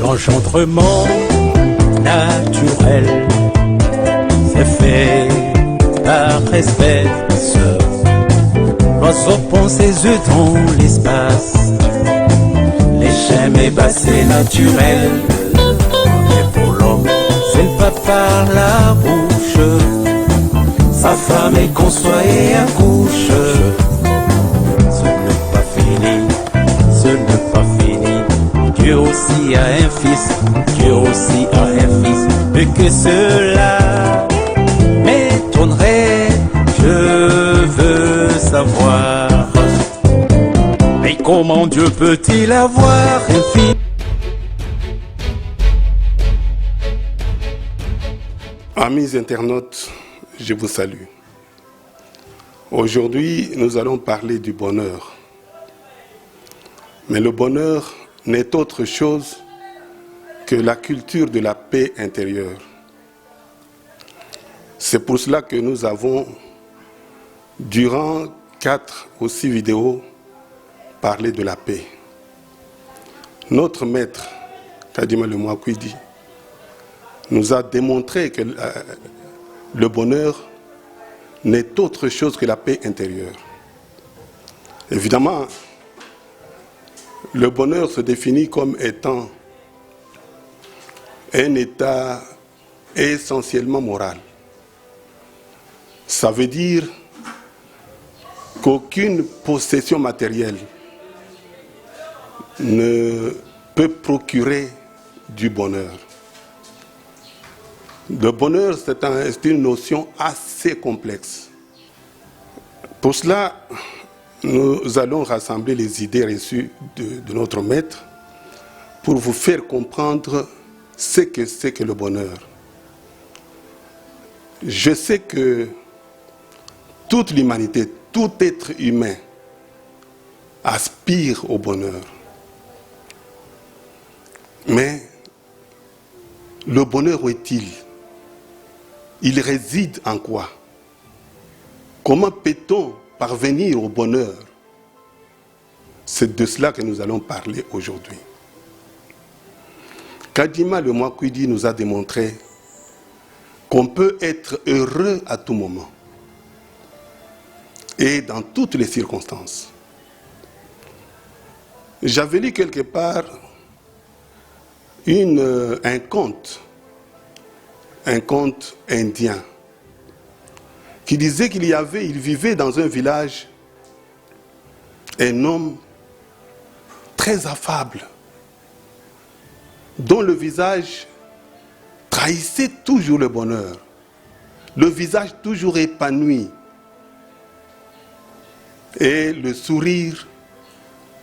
L'engendrement naturel c'est fait par espèce. L'oiseau pond ses œufs dans l'espace. Les chèmes et bah c'est naturel. Et pour l'homme, c'est le pas par la bouche. Sa femme est conçoit et accouche. Ce n'est pas fini, ce n'est pas fini. Dieu aussi a un fils, Dieu aussi a un fils. Et que cela m'étonnerait, je veux savoir. Mais comment Dieu peut-il avoir un fils? Amis internautes, je vous salue. Aujourd'hui, nous allons parler du bonheur. Mais le bonheur n'est autre chose que la culture de la paix intérieure. C'est pour cela que nous avons, durant 4 ou 6 vidéos, parlé de la paix. Notre maître, Kadima Le Mwakwidi, nous a démontré que le bonheur n'est autre chose que la paix intérieure. Évidemment, le bonheur se définit comme étant un état essentiellement moral. Ça veut dire qu'aucune possession matérielle ne peut procurer du bonheur. Le bonheur, c'est une notion assez complexe. Pour cela, nous allons rassembler les idées reçues de notre maître pour vous faire comprendre ce que c'est que le bonheur. Je sais que toute l'humanité, tout être humain aspire au bonheur. Mais le bonheur, où est-il? Il réside en quoi? Comment peut-on parvenir au bonheur? C'est de cela que nous allons parler aujourd'hui. Kadima Le Mwakwidi nous a démontré qu'on peut être heureux à tout moment et dans toutes les circonstances. J'avais lu quelque part un conte indien qui disait qu'il vivait dans un village un homme très affable dont le visage trahissait toujours le bonheur, le visage toujours épanoui et le sourire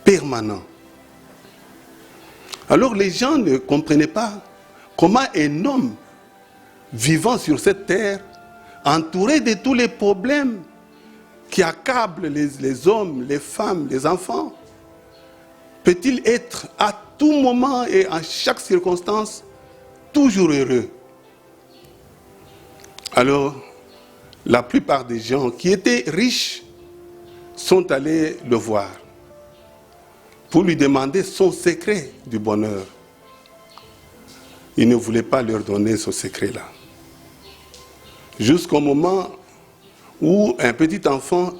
permanent. Alors les gens ne comprenaient pas comment un homme vivant sur cette terre, entouré de tous les problèmes qui accablent les hommes, les femmes, les enfants, peut-il être à tout moment et en chaque circonstance toujours heureux? Alors, la plupart des gens qui étaient riches sont allés le voir pour lui demander son secret du bonheur. Il ne voulait pas leur donner ce secret-là. Jusqu'au moment où un petit enfant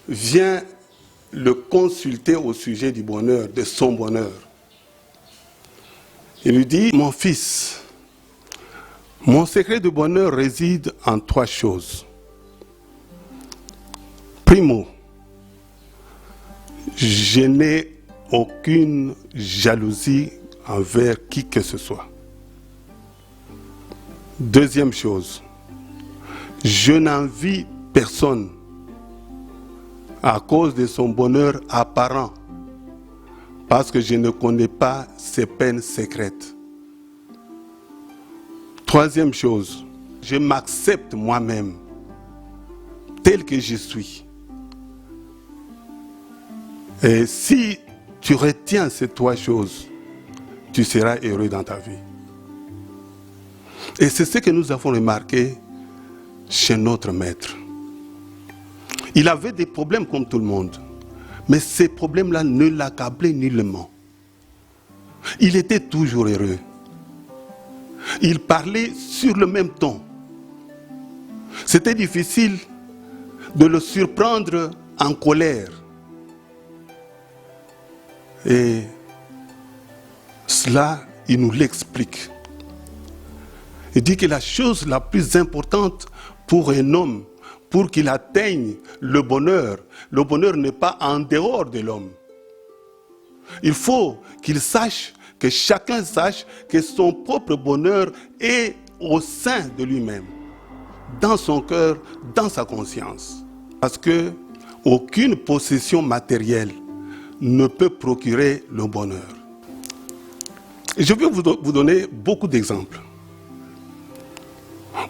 vient le consulter au sujet du bonheur, de son bonheur. Il lui dit: mon fils, mon secret de bonheur réside en 3 choses. Primo, je n'ai aucune jalousie envers qui que ce soit. Deuxième chose, je n'envie personne à cause de son bonheur apparent, parce que je ne connais pas ses peines secrètes. Troisième chose, je m'accepte moi-même tel que je suis. Et si tu retiens ces 3 choses, tu seras heureux dans ta vie. Et c'est ce que nous avons remarqué chez notre maître. Il avait des problèmes comme tout le monde, mais ces problèmes-là ne l'accablaient nullement. Il était toujours heureux. Il parlait sur le même ton. C'était difficile de le surprendre en colère. Et cela, il nous l'explique. Il dit que la chose la plus importante pour un homme, pour qu'il atteigne le bonheur n'est pas en dehors de l'homme. Il faut qu'il sache, que chacun sache que son propre bonheur est au sein de lui-même, dans son cœur, dans sa conscience. Parce que aucune possession matérielle ne peut procurer le bonheur. Et je vais vous donner beaucoup d'exemples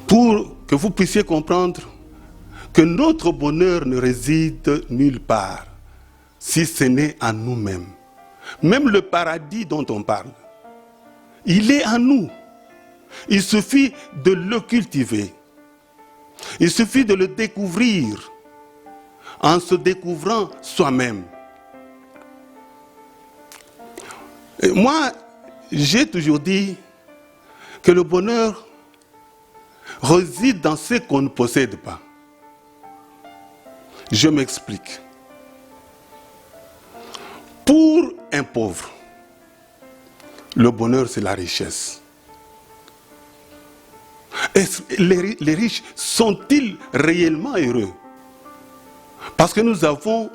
pour que vous puissiez comprendre que notre bonheur ne réside nulle part si ce n'est en nous-mêmes. Même le paradis dont on parle, il est en nous. Il suffit de le cultiver. Il suffit de le découvrir en se découvrant soi-même. Et moi, j'ai toujours dit que le bonheur réside dans ce qu'on ne possède pas. Je m'explique. Pour un pauvre, le bonheur, c'est la richesse. Les riches sont-ils réellement heureux? Parce que nous avons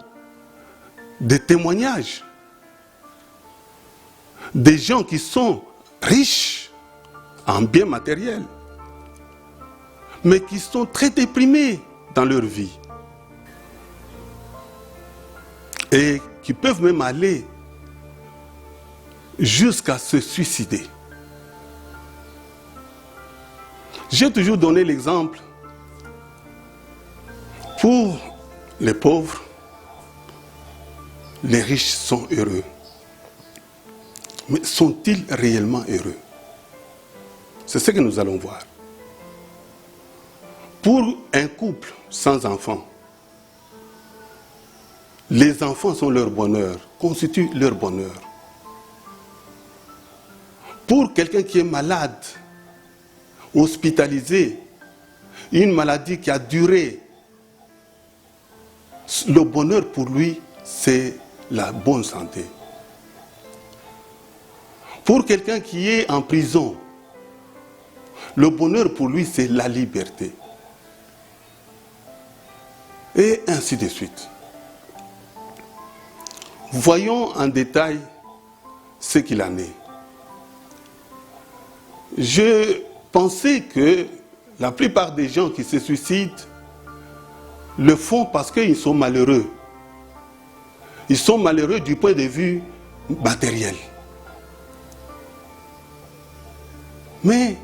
des témoignages des gens qui sont riches en biens matériels, mais qui sont très déprimés dans leur vie. Et qui peuvent même aller jusqu'à se suicider. J'ai toujours donné l'exemple pour les pauvres, les riches sont heureux. Mais sont-ils réellement heureux? C'est ce que nous allons voir. Pour un couple sans enfants, les enfants sont leur bonheur, constituent leur bonheur. Pour quelqu'un qui est malade, hospitalisé, une maladie qui a duré, le bonheur pour lui, c'est la bonne santé. Pour quelqu'un qui est en prison, le bonheur pour lui, c'est la liberté. Et ainsi de suite. Voyons en détail ce qu'il en est. Je pensais que la plupart des gens qui se suicident le font parce qu'ils sont malheureux. Ils sont malheureux du point de vue matériel. Mais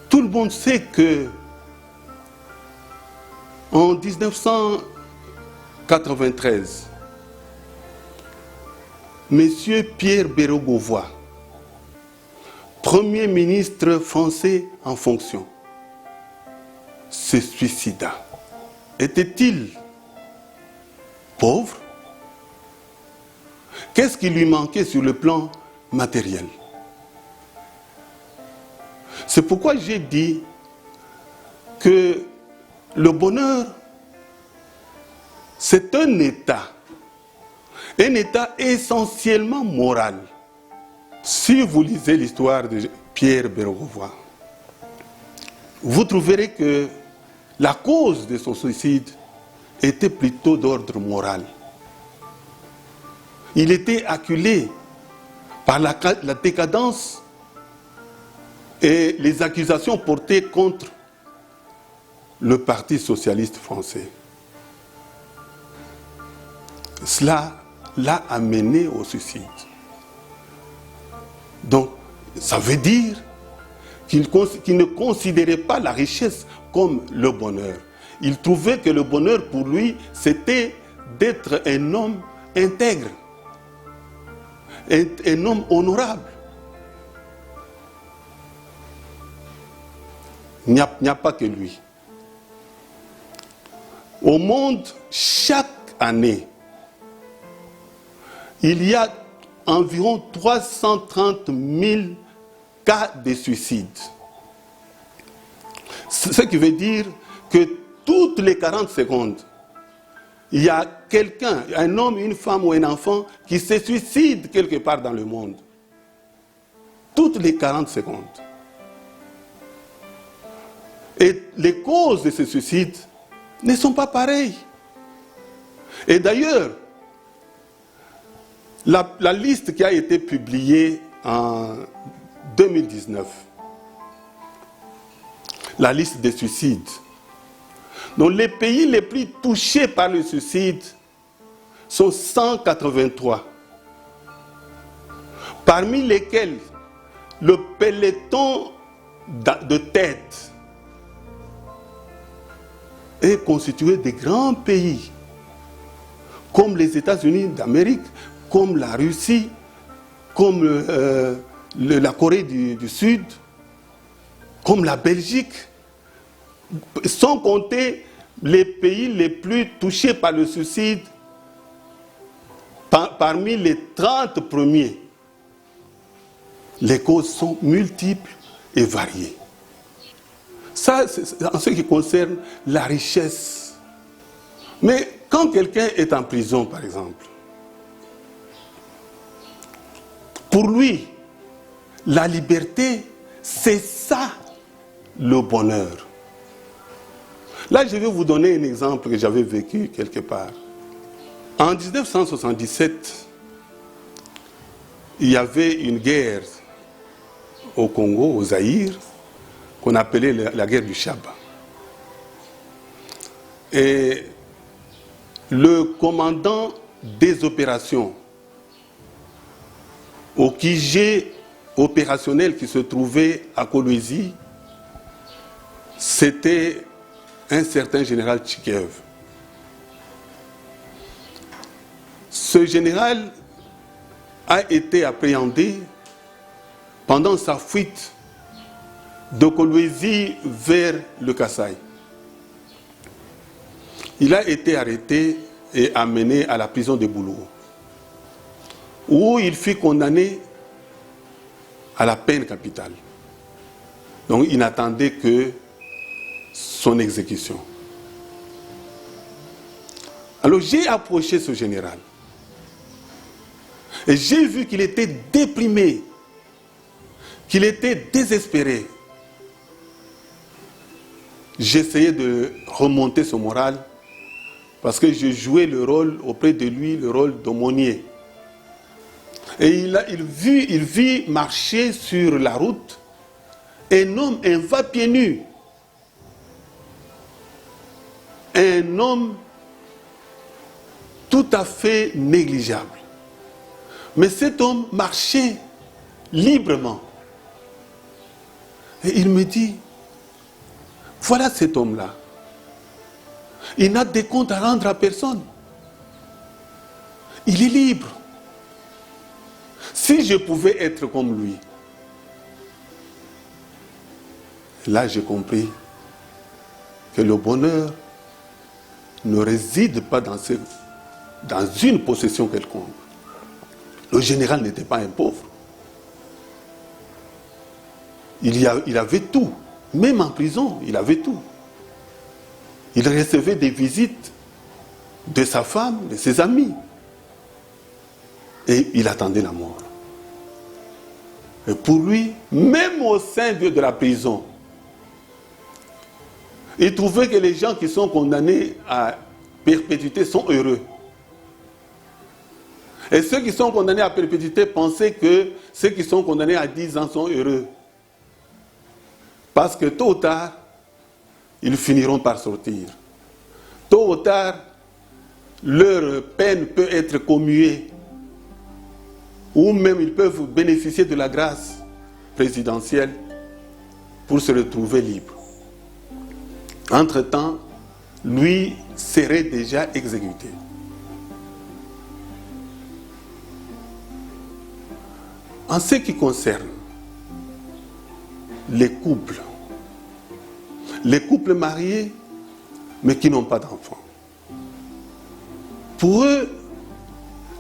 tout le monde sait que en 1993, Monsieur Pierre Bérégovoy, Premier ministre français en fonction, se suicida. Était-il pauvre? Qu'est-ce qui lui manquait sur le plan matériel? C'est pourquoi j'ai dit que le bonheur, c'est un état essentiellement moral. Si vous lisez l'histoire de Pierre Bérégovoy, vous trouverez que la cause de son suicide était plutôt d'ordre moral. Il était acculé par la décadence et les accusations portées contre le Parti socialiste français. Cela l'a amené au suicide. Donc, ça veut dire qu'il ne considérait pas la richesse comme le bonheur. Il trouvait que le bonheur pour lui, c'était d'être un homme intègre, un homme honorable. Il n'y a pas que lui. Au monde, chaque année, il y a environ 330 000 cas de suicide. Ce qui veut dire que toutes les 40 secondes, il y a quelqu'un, un homme, une femme ou un enfant qui se suicide quelque part dans le monde. Toutes les 40 secondes. Et les causes de ce suicide ne sont pas pareilles. Et d'ailleurs, la liste qui a été publiée en 2019, la liste des suicides, donc les pays les plus touchés par le suicide sont 183, parmi lesquels le peloton de tête est constitué de grands pays, comme les États-Unis d'Amérique, comme la Russie, comme la Corée du Sud, comme la Belgique, sans compter les pays les plus touchés par le suicide, parmi les 30 premiers. Les causes sont multiples et variées. Ça, c'est en ce qui concerne la richesse. Mais quand quelqu'un est en prison, par exemple, pour lui, la liberté, c'est ça le bonheur. Là, je vais vous donner un exemple que j'avais vécu quelque part. En 1977, il y avait une guerre au Congo, au Zaïre, qu'on appelait la guerre du Chab. Et le commandant des opérations au QG opérationnel qui se trouvait à Kolwezi, c'était un certain général Tchikev. Ce général a été appréhendé pendant sa fuite de Kolwezi vers le Kasaï. Il a été arrêté et amené à la prison de Boulou, où il fut condamné à la peine capitale. Donc il n'attendait que son exécution. Alors j'ai approché ce général et j'ai vu qu'il était déprimé, qu'il était désespéré. J'essayais de remonter son moral parce que je jouais le rôle auprès de lui, le rôle d'aumônier. Et il vit marcher sur la route un homme, un va-pieds nu. Un homme tout à fait négligeable. Mais cet homme marchait librement. Et il me dit, voilà cet homme-là. Il n'a de comptes à rendre à personne. Il est libre. Si je pouvais être comme lui, là j'ai compris que le bonheur ne réside pas dans une possession quelconque. Le général n'était pas un pauvre. Il avait tout. Même en prison, il avait tout. Il recevait des visites de sa femme, de ses amis. Et il attendait la mort. Et pour lui, même au sein de la prison, il trouvait que les gens qui sont condamnés à perpétuité sont heureux. Et ceux qui sont condamnés à perpétuité pensaient que ceux qui sont condamnés à 10 ans sont heureux. Parce que tôt ou tard, ils finiront par sortir. Tôt ou tard, leur peine peut être commuée. Ou même ils peuvent bénéficier de la grâce présidentielle pour se retrouver libres. Entre-temps, lui serait déjà exécuté. En ce qui concerne les couples mariés, mais qui n'ont pas d'enfants, pour eux,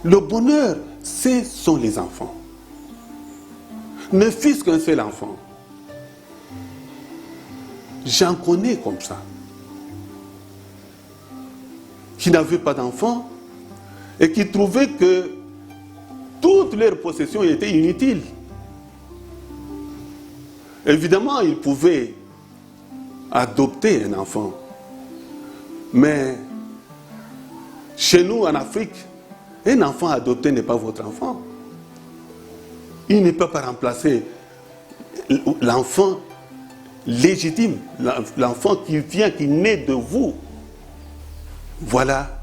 le bonheur ce sont les enfants. Ne fût-ce qu'un seul enfant. J'en connais comme ça. Qui n'avaient pas d'enfants et qui trouvaient que toutes leurs possessions étaient inutiles. Évidemment, ils pouvaient adopter un enfant. Mais chez nous, en Afrique, un enfant adopté n'est pas votre enfant. Il ne peut pas remplacer l'enfant légitime, l'enfant qui vient, qui naît de vous. Voilà.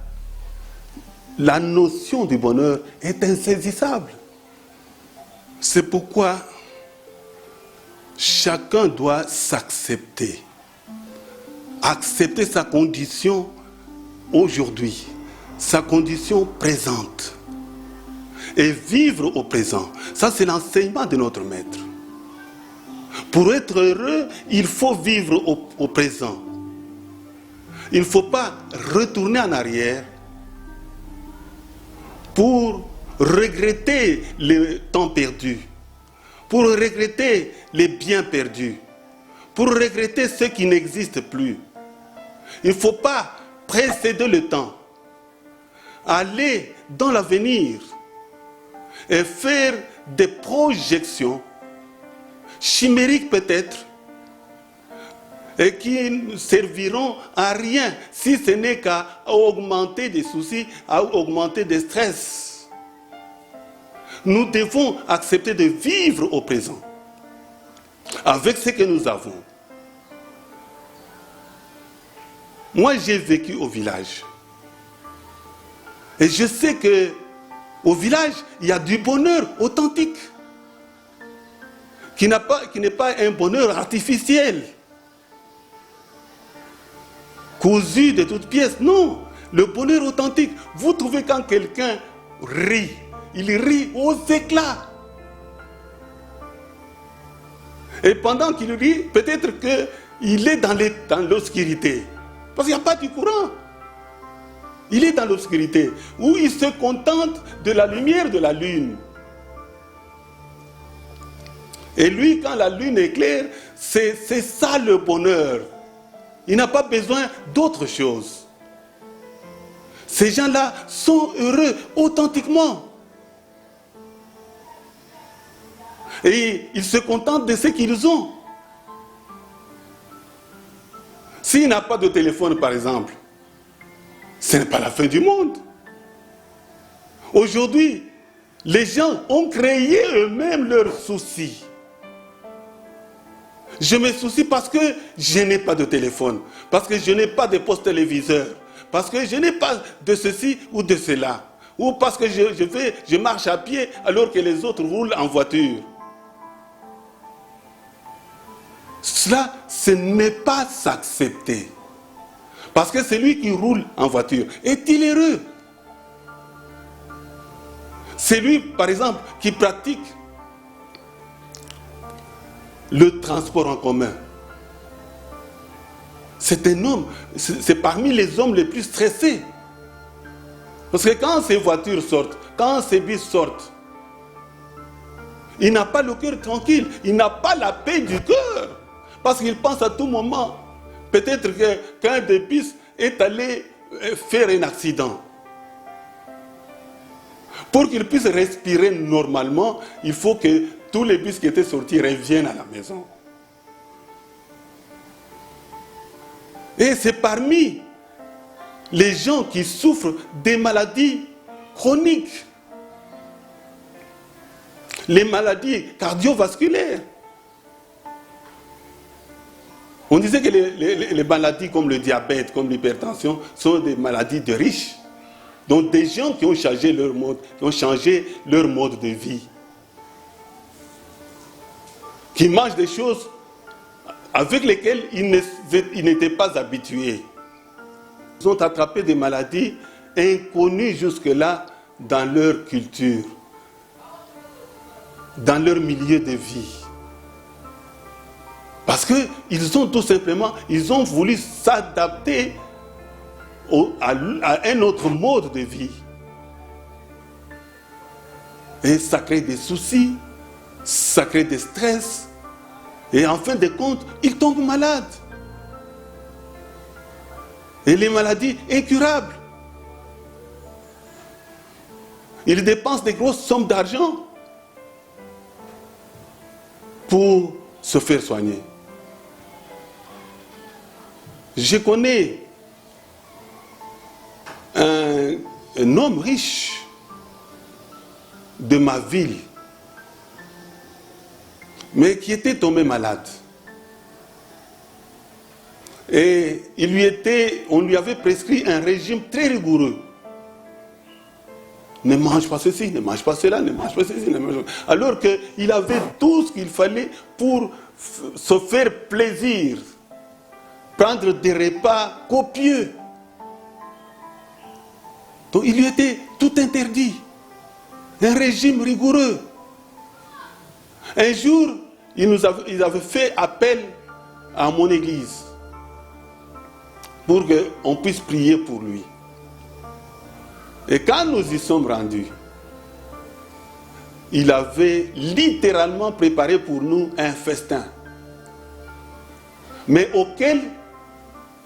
La notion du bonheur est insaisissable. C'est pourquoi chacun doit s'accepter. Accepter sa condition aujourd'hui, sa condition présente. Et vivre au présent. Ça, c'est l'enseignement de notre maître. Pour être heureux, il faut vivre au présent. Il ne faut pas retourner en arrière pour regretter le temps perdu, pour regretter les biens perdus, pour regretter ce qui n'existe plus. Il ne faut pas précéder le temps, aller dans l'avenir et faire des projections chimériques peut-être et qui ne serviront à rien si ce n'est qu'à augmenter des soucis, à augmenter des stress. Nous devons accepter de vivre au présent avec ce que nous avons. Moi, j'ai vécu au village et je sais que au village, il y a du bonheur authentique qui n'est pas un bonheur artificiel, cousu de toutes pièces. Non, le bonheur authentique. Vous trouvez quand quelqu'un rit, il rit aux éclats. Et pendant qu'il rit, peut-être qu'il est dans l'obscurité. Parce qu'il n'y a pas du courant. Il est dans l'obscurité, où il se contente de la lumière de la lune. Et lui, quand la lune est claire, c'est ça le bonheur. Il n'a pas besoin d'autre chose. Ces gens-là sont heureux authentiquement. Et ils se contentent de ce qu'ils ont. S'il n'a pas de téléphone, par exemple, ce n'est pas la fin du monde. Aujourd'hui, les gens ont créé eux-mêmes leurs soucis. Je me soucie parce que je n'ai pas de téléphone, parce que je n'ai pas de poste téléviseur, parce que je n'ai pas de ceci ou de cela, ou parce que je marche à pied alors que les autres roulent en voiture. Cela, ce n'est pas s'accepter. Parce que celui qui roule en voiture, est-il heureux? Celui, par exemple, qui pratique le transport en commun, c'est un homme, c'est parmi les hommes les plus stressés. Parce que quand ces voitures sortent, quand ces bus sortent, il n'a pas le cœur tranquille, il n'a pas la paix du cœur. Parce qu'il pense à tout moment, peut-être qu'un des bus est allé faire un accident. Pour qu'il puisse respirer normalement, il faut que tous les bus qui étaient sortis reviennent à la maison. Et c'est parmi les gens qui souffrent des maladies chroniques, les maladies cardiovasculaires. On disait que les maladies comme le diabète, comme l'hypertension, sont des maladies de riches. Donc des gens qui ont changé leur mode de vie. Qui mangent des choses avec lesquelles ils n'étaient pas habitués. Ils ont attrapé des maladies inconnues jusque-là dans leur culture, dans leur milieu de vie. Parce qu'ils ont tout simplement, ils ont voulu s'adapter à un autre mode de vie. Et ça crée des soucis, ça crée des stress. Et en fin de compte, il tombe malade. Et les maladies incurables. Il dépense des grosses sommes d'argent pour se faire soigner. Je connais un homme riche de ma ville, mais qui était tombé malade. Et on lui avait prescrit un régime très rigoureux. Ne mange pas ceci, ne mange pas cela, ne mange pas ceci, ne mange pas... Alors qu'il avait tout ce qu'il fallait pour se faire plaisir, prendre des repas copieux. Donc il lui était tout interdit. Un régime rigoureux. Un jour, ils avaient fait appel à mon église pour qu'on puisse prier pour lui. Et quand nous y sommes rendus, il avait littéralement préparé pour nous un festin, mais auquel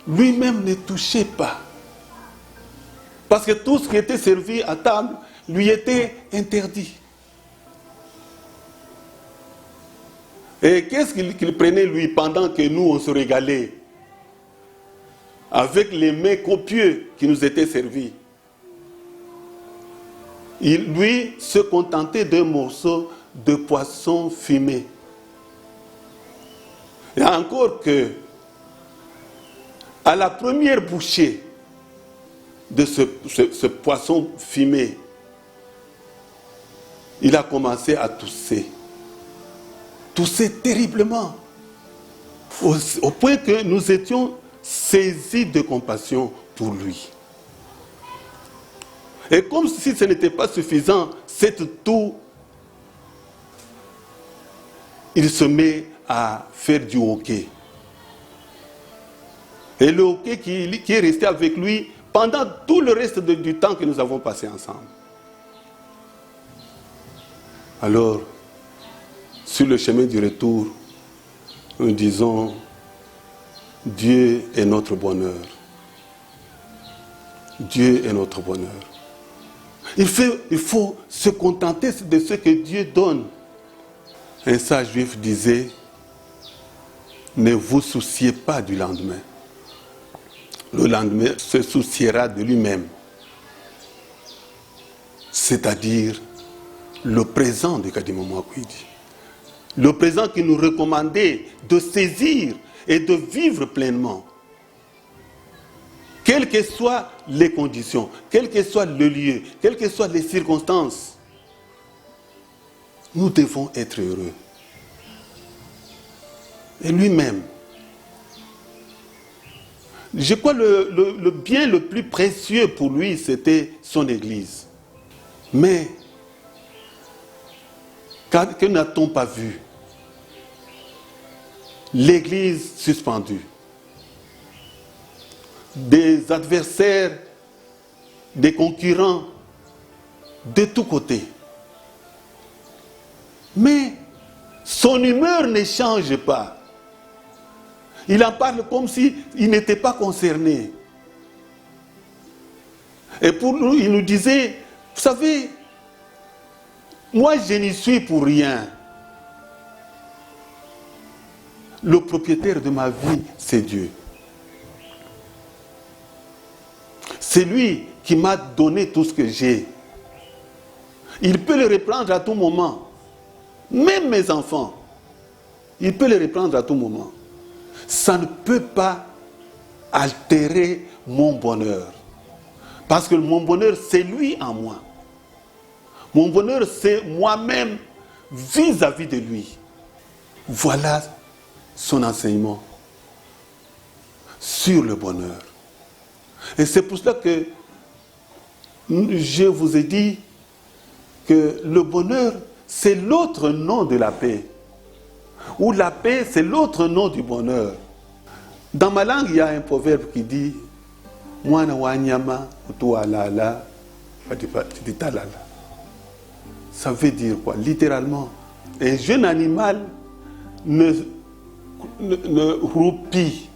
lui-même ne touchait pas. Parce que tout ce qui était servi à table lui était interdit. Et qu'est-ce qu'il prenait lui pendant que nous on se régalait avec les mets copieux qui nous étaient servis? Il, lui, se contentait d'un morceau de poisson fumé. Et encore que, à la première bouchée de ce poisson fumé, il a commencé à tousser. Tousser terriblement. Au point que nous étions saisis de compassion pour lui. Et comme si ce n'était pas suffisant, cette toux, il se met à faire du hockey. Et le hockey qui est resté avec lui pendant tout le reste du temps que nous avons passé ensemble. Alors, sur le chemin du retour, nous disons, Dieu est notre bonheur. Dieu est notre bonheur. Il faut se contenter de ce que Dieu donne. Un sage juif disait, ne vous souciez pas du lendemain. Le lendemain se souciera de lui-même. C'est-à-dire le présent de Kadima Mwakwidi. Le présent qui nous recommandait de saisir et de vivre pleinement. Quelles que soient les conditions, quel que soit le lieu, quelles que soient les circonstances, nous devons être heureux. Et lui-même, je crois le bien le plus précieux pour lui, c'était son église. Mais, que n'a-t-on pas vu? L'église suspendue. Des adversaires, des concurrents, de tous côtés. Mais son humeur ne change pas. Il en parle comme s'il n'était pas concerné. Et pour nous, il nous disait, vous savez, moi je n'y suis pour rien. Le propriétaire de ma vie, c'est Dieu. C'est lui qui m'a donné tout ce que j'ai. Il peut le reprendre à tout moment. Même mes enfants, il peut le reprendre à tout moment. Ça ne peut pas altérer mon bonheur. Parce que mon bonheur, c'est lui en moi. Mon bonheur, c'est moi-même vis-à-vis de lui. Voilà son enseignement sur le bonheur. Et c'est pour cela que je vous ai dit que le bonheur, c'est l'autre nom de la paix. Ou la paix, c'est l'autre nom du bonheur. Dans ma langue, il y a un proverbe qui dit Mwana wanyama utualala, talala. ça veut dire quoi? Littéralement, un jeune animal ne roupit,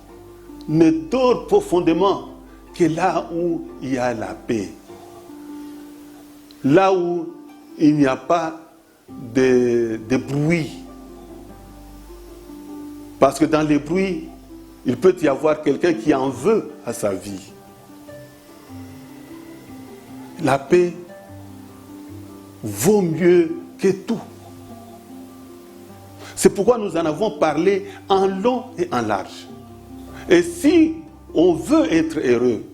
ne dort profondément que là où il y a la paix. Là où il n'y a pas de bruit. Parce que dans les bruits, il peut y avoir quelqu'un qui en veut à sa vie. La paix vaut mieux que tout. C'est pourquoi nous en avons parlé en long et en large. Et si on veut être heureux,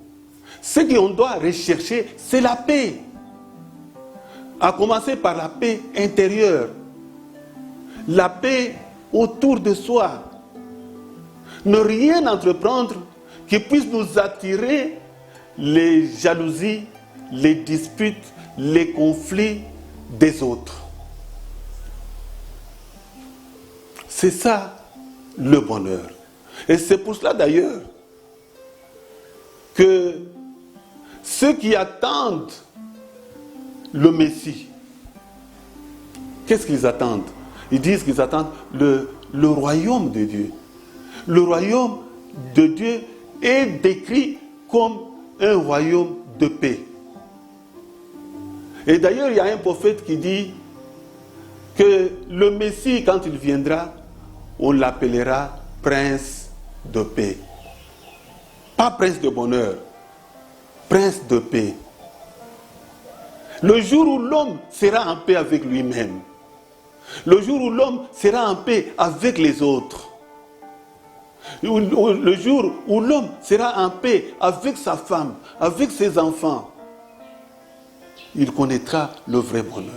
ce qu'on doit rechercher, c'est la paix. À commencer par la paix intérieure. La paix autour de soi. Ne rien entreprendre qui puisse nous attirer les jalousies, les disputes, les conflits des autres. C'est ça le bonheur. Et c'est pour cela d'ailleurs que ceux qui attendent le Messie, qu'est-ce qu'ils attendent? Ils disent qu'ils attendent le royaume de Dieu. Le royaume de Dieu est décrit comme un royaume de paix. Et d'ailleurs, il y a un prophète qui dit que le Messie, quand il viendra, on l'appellera prince de paix. Pas prince de bonheur, prince de paix. Le jour où l'homme sera en paix avec lui-même, le jour où l'homme sera en paix avec les autres, le jour où l'homme sera en paix avec sa femme, avec ses enfants, il connaîtra le vrai bonheur.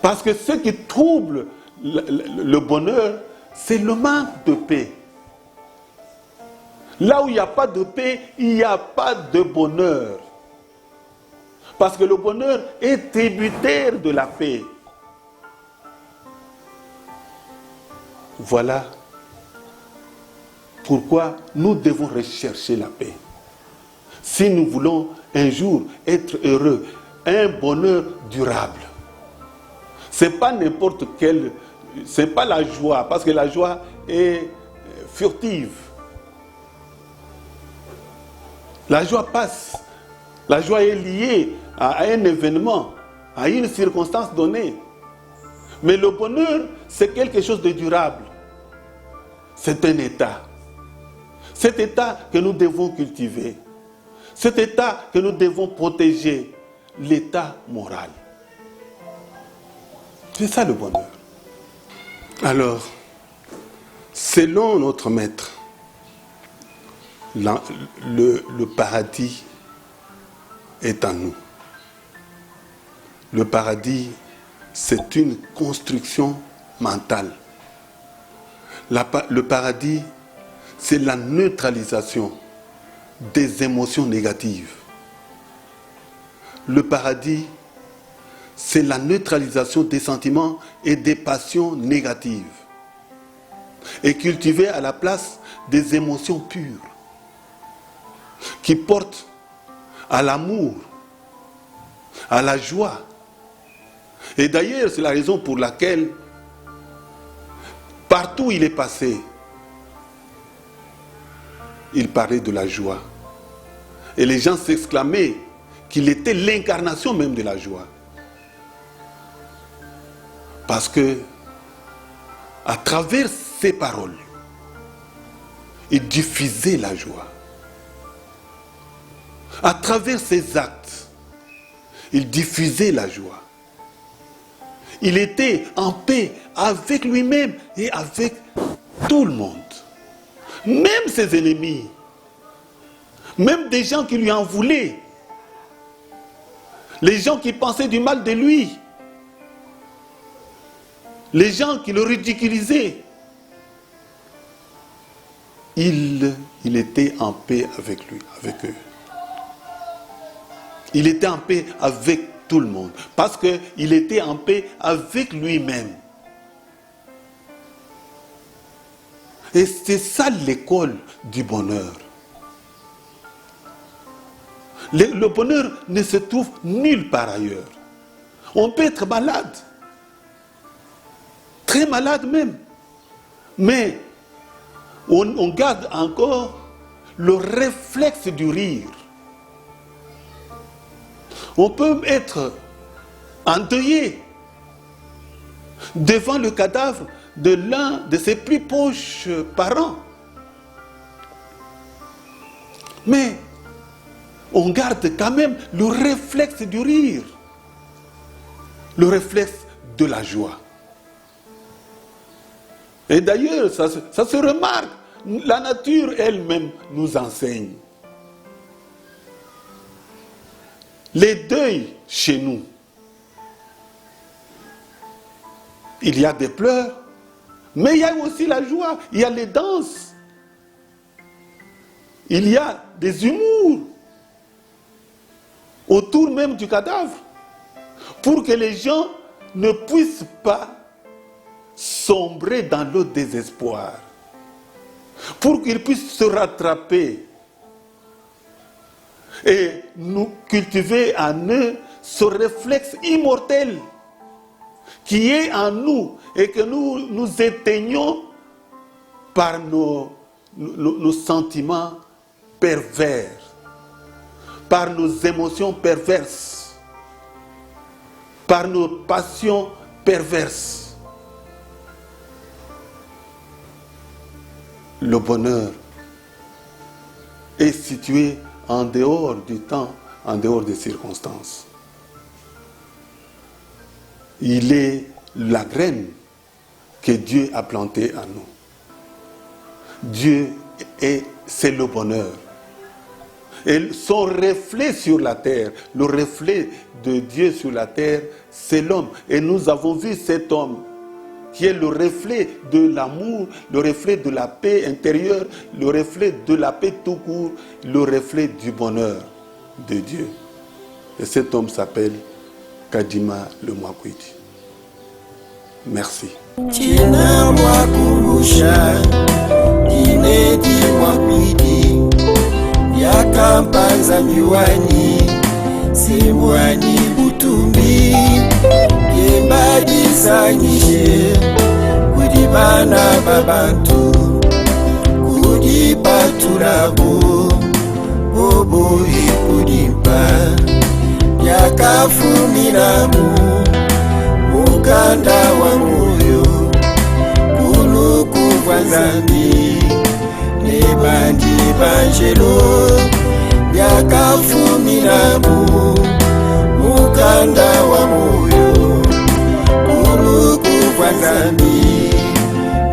Parce que ce qui trouble le bonheur, c'est le manque de paix. Là où il n'y a pas de paix, il n'y a pas de bonheur. Parce que le bonheur est tributaire de la paix. Voilà pourquoi nous devons rechercher la paix. Si nous voulons un jour être heureux, un bonheur durable. C'est pas n'importe quel, c'est pas la joie, parce que la joie est furtive. La joie passe. La joie est liée à un événement, à une circonstance donnée. Mais le bonheur, c'est quelque chose de durable. C'est un état. Cet état que nous devons cultiver. Cet état que nous devons protéger. L'état moral. C'est ça le bonheur. Alors, selon notre maître, le paradis est en nous. Le paradis, c'est une construction mentale. Le paradis, c'est la neutralisation des émotions négatives. Le paradis, c'est la neutralisation des sentiments et des passions négatives. Et cultiver à la place des émotions pures qui portent à l'amour, à la joie. Et d'ailleurs, c'est la raison pour laquelle, partout où il est passé, il parlait de la joie. Et les gens s'exclamaient qu'il était l'incarnation même de la joie. Parce que, à travers ses paroles, il diffusait la joie. À travers ses actes, il diffusait la joie. Il était en paix avec lui-même et avec tout le monde. Même ses ennemis. Même des gens qui lui en voulaient. Les gens qui pensaient du mal de lui. Les gens qui le ridiculisaient. Il était en paix avec lui, avec eux. Il était en paix avec tout le monde. Parce qu'il était en paix avec lui-même. Et c'est ça l'école du bonheur. Le bonheur ne se trouve nulle part ailleurs. On peut être malade, très malade même, mais on garde encore le réflexe du rire. On peut être endeuillé devant le cadavre de l'un de ses plus proches parents. Mais on garde quand même le réflexe du rire, le réflexe de la joie. Et d'ailleurs, ça se remarque, la nature elle-même nous enseigne. Les deuils chez nous, il y a des pleurs, mais il y a aussi la joie, il y a les danses, il y a des humours autour même du cadavre, pour que les gens ne puissent pas sombrer dans le désespoir, pour qu'ils puissent se rattraper et nous cultiver en eux ce réflexe immortel qui est en nous et que nous éteignons par nos sentiments pervers, par nos émotions perverses, par nos passions perverses. Le bonheur est situé en dehors du temps, en dehors des circonstances. Il est la graine que Dieu a plantée en nous. Dieu c'est le bonheur. Et son reflet sur la terre, le reflet de Dieu sur la terre, c'est l'homme. Et nous avons vu cet homme qui est le reflet de l'amour, le reflet de la paix intérieure, le reflet de la paix tout court, le reflet du bonheur de Dieu. Et cet homme s'appelle Kadima le Mwakwidi. Merci. Tina Mwakumbusha, Inedi Mwakwidi, Yakampanza Miwani, Simwani Butumbi, Kembadisanyishe, Kudibana Babantu, Kudibaturabo, Bobo Ikudipa, Yakafuminamu, Mukanda wa moyo, Kuluku kwa zambi, Nebandi banjelo, Yakafuminamu, Mukanda wa moyo, Kuluku kwa zambi,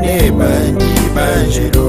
Nebandi banjelo.